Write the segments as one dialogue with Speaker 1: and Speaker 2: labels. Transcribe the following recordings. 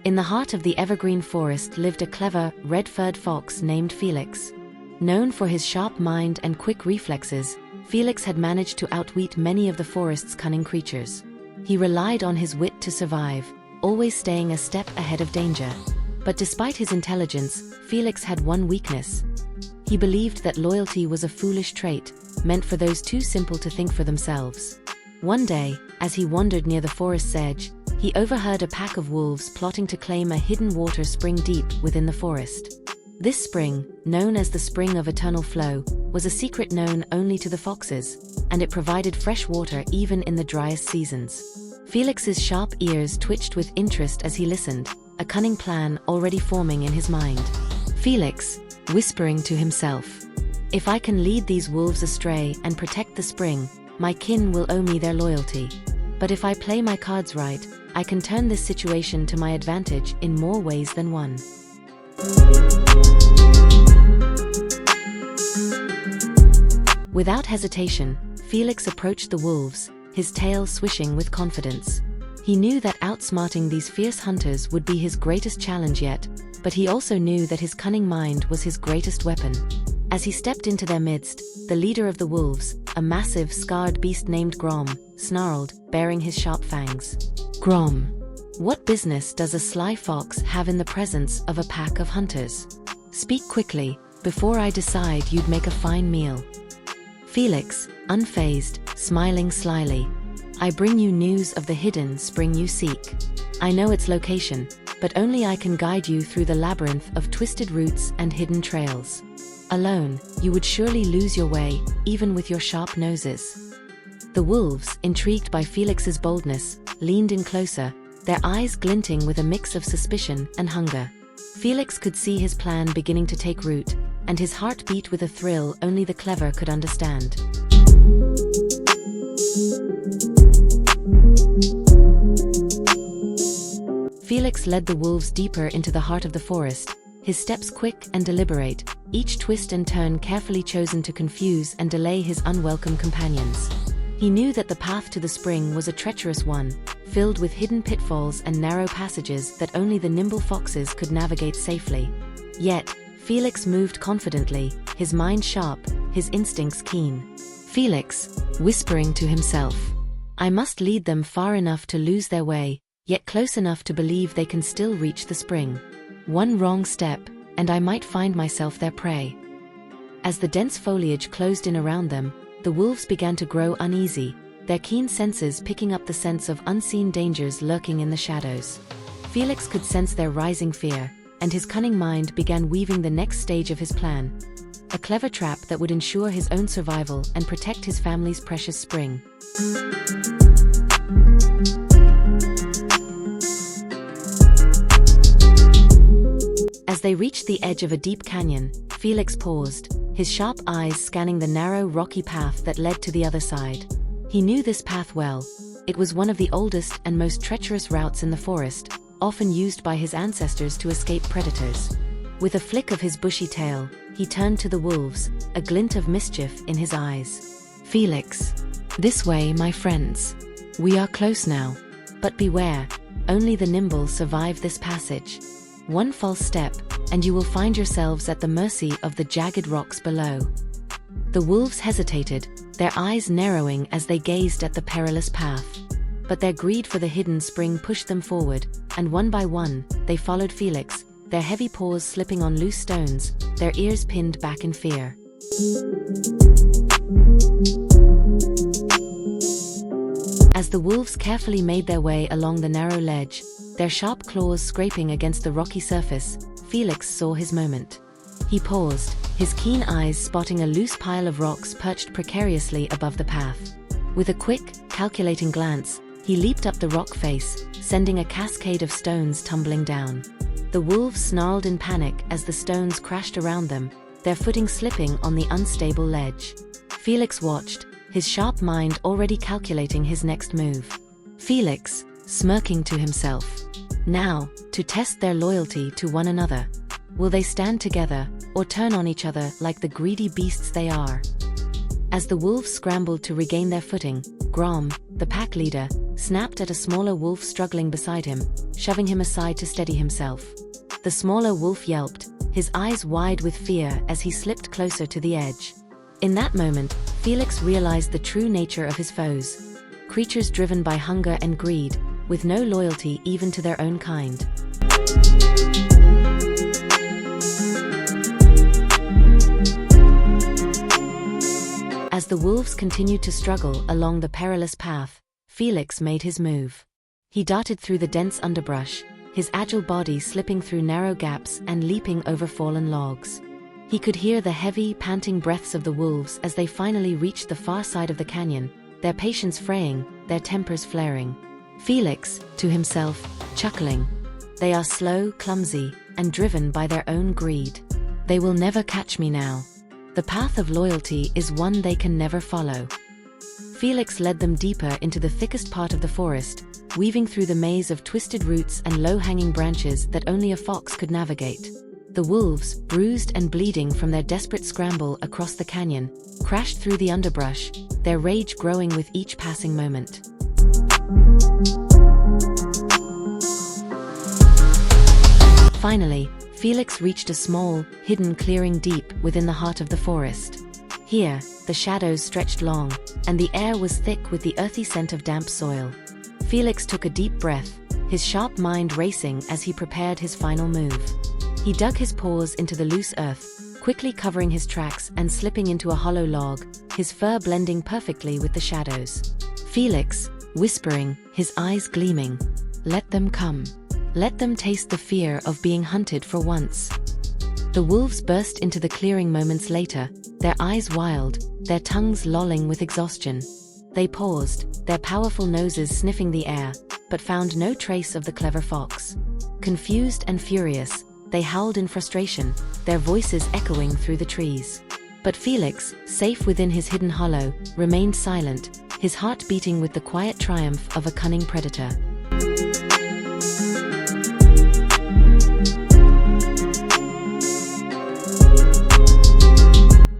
Speaker 1: In the heart of the evergreen forest lived a clever, red-furred fox named Felix. Known for his sharp mind and quick reflexes, Felix had managed to outwit many of the forest's cunning creatures. He relied on his wit to survive, always staying a step ahead of danger. But despite his intelligence, Felix had one weakness. He believed that loyalty was a foolish trait, meant for those too simple to think for themselves. One day, as he wandered near the forest's edge, he overheard a pack of wolves plotting to claim a hidden water spring deep within the forest. This spring, known as the Spring of Eternal Flow, was a secret known only to the foxes, and it provided fresh water even in the driest seasons. Felix's sharp ears twitched with interest as he listened, a cunning plan already forming in his mind. Felix, whispering to himself, "If I can lead these wolves astray and protect the spring, my kin will owe me their loyalty. But if I play my cards right, I can turn this situation to my advantage in more ways than one." Without hesitation, Felix approached the wolves, his tail swishing with confidence. He knew that outsmarting these fierce hunters would be his greatest challenge yet, but he also knew that his cunning mind was his greatest weapon. As he stepped into their midst, the leader of the wolves, a massive, scarred beast named Grom, snarled, baring his sharp fangs. "Grom, what business does a sly fox have in the presence of a pack of hunters? Speak quickly, before I decide you'd make a fine meal." Felix, unfazed, smiling slyly, "I bring you news of the hidden spring you seek. I know its location, but only I can guide you through the labyrinth of twisted roots and hidden trails. Alone, you would surely lose your way, even with your sharp noses." The wolves, intrigued by Felix's boldness, leaned in closer, their eyes glinting with a mix of suspicion and hunger. Felix could see his plan beginning to take root, and his heart beat with a thrill only the clever could understand. Felix led the wolves deeper into the heart of the forest, his steps quick and deliberate, each twist and turn carefully chosen to confuse and delay his unwelcome companions. He knew that the path to the spring was a treacherous one, filled with hidden pitfalls and narrow passages that only the nimble foxes could navigate safely. Yet, Felix moved confidently, his mind sharp, his instincts keen. Felix, whispering to himself, "I must lead them far enough to lose their way, yet close enough to believe they can still reach the spring. One wrong step, and I might find myself their prey." As the dense foliage closed in around them, the wolves began to grow uneasy, their keen senses picking up the sense of unseen dangers lurking in the shadows. Felix could sense their rising fear, and his cunning mind began weaving the next stage of his plan. A clever trap that would ensure his own survival and protect his family's precious spring. As they reached the edge of a deep canyon, Felix paused, his sharp eyes scanning the narrow, rocky path that led to the other side. He knew this path well. It was one of the oldest and most treacherous routes in the forest, often used by his ancestors to escape predators. With a flick of his bushy tail, he turned to the wolves, a glint of mischief in his eyes. "Felix, this way, my friends. We are close now. But beware, only the nimble survive this passage. One false step, and you will find yourselves at the mercy of the jagged rocks below." The wolves hesitated, their eyes narrowing as they gazed at the perilous path. But their greed for the hidden spring pushed them forward, and one by one, they followed Felix, their heavy paws slipping on loose stones, their ears pinned back in fear. As the wolves carefully made their way along the narrow ledge, their sharp claws scraping against the rocky surface, Felix saw his moment. He paused, his keen eyes spotting a loose pile of rocks perched precariously above the path. With a quick, calculating glance, he leaped up the rock face, sending a cascade of stones tumbling down. The wolves snarled in panic as the stones crashed around them, their footing slipping on the unstable ledge. Felix watched, his sharp mind already calculating his next move. Felix, smirking to himself. Now, to test their loyalty to one another. Will they stand together, or turn on each other like the greedy beasts they are? As the wolves scrambled to regain their footing, Grom, the pack leader, snapped at a smaller wolf struggling beside him, shoving him aside to steady himself. The smaller wolf yelped, his eyes wide with fear as he slipped closer to the edge. In that moment, Felix realized the true nature of his foes. Creatures driven by hunger and greed, with no loyalty even to their own kind. As the wolves continued to struggle along the perilous path, Felix made his move. He darted through the dense underbrush, his agile body slipping through narrow gaps and leaping over fallen logs. He could hear the heavy, panting breaths of the wolves as they finally reached the far side of the canyon, their patience fraying, their tempers flaring. Felix, to himself, chuckling. They are slow, clumsy, and driven by their own greed. They will never catch me now. The path of loyalty is one they can never follow. Felix led them deeper into the thickest part of the forest, weaving through the maze of twisted roots and low-hanging branches that only a fox could navigate. The wolves, bruised and bleeding from their desperate scramble across the canyon, crashed through the underbrush, their rage growing with each passing moment. Finally, Felix reached a small, hidden clearing deep within the heart of the forest. Here, the shadows stretched long, and the air was thick with the earthy scent of damp soil. Felix took a deep breath, his sharp mind racing as he prepared his final move. He dug his paws into the loose earth, quickly covering his tracks and slipping into a hollow log, his fur blending perfectly with the shadows. Felix, whispering, his eyes gleaming, "Let them come. Let them taste the fear of being hunted for once." The wolves burst into the clearing moments later, their eyes wild, their tongues lolling with exhaustion. They paused, their powerful noses sniffing the air, but found no trace of the clever fox. Confused and furious, they howled in frustration, their voices echoing through the trees. But Felix, safe within his hidden hollow, remained silent, his heart beating with the quiet triumph of a cunning predator.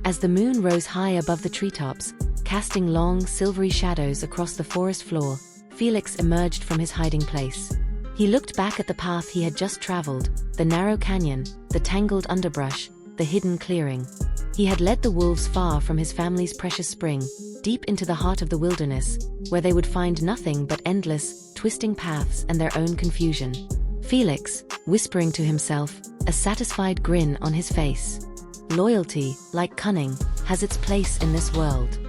Speaker 1: As the moon rose high above the treetops, casting long, silvery shadows across the forest floor, Felix emerged from his hiding place. He looked back at the path he had just traveled, the narrow canyon, the tangled underbrush, the hidden clearing. He had led the wolves far from his family's precious spring, deep into the heart of the wilderness, where they would find nothing but endless, twisting paths and their own confusion. Felix, whispering to himself, a satisfied grin on his face. Loyalty, like cunning, has its place in this world.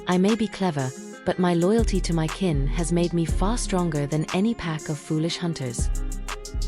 Speaker 1: I may be clever, but my loyalty to my kin has made me far stronger than any pack of foolish hunters.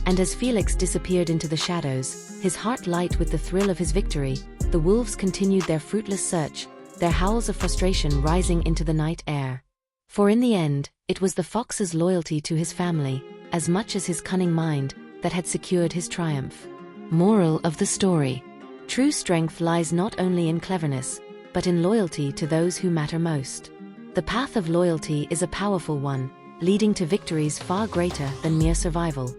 Speaker 1: And as Felix disappeared into the shadows, his heart light with the thrill of his victory, the wolves continued their fruitless search, their howls of frustration rising into the night air. For in the end, it was the fox's loyalty to his family, as much as his cunning mind, that had secured his triumph. Moral of the story: true strength lies not only in cleverness, but in loyalty to those who matter most. The path of loyalty is a powerful one, leading to victories far greater than mere survival.